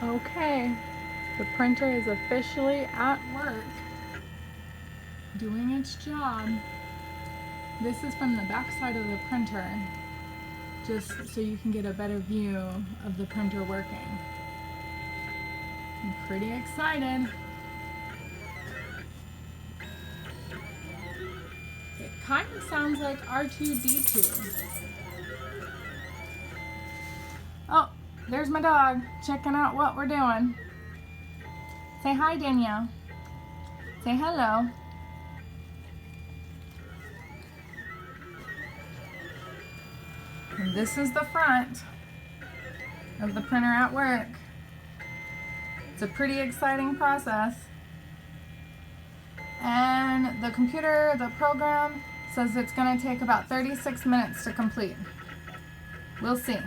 Okay, the printer is officially at work, doing its job. This is from the back side of the printer, just so you can get a better view of the printer working. I'm pretty excited. It kind of sounds like R2-D2. Oh, there's my dog checking out what we're doing. Say hi, Danielle. Say hello. And this is the front of the printer at work. It's a pretty exciting process. And the computer, the program, says it's going to take about 36 minutes to complete. We'll see.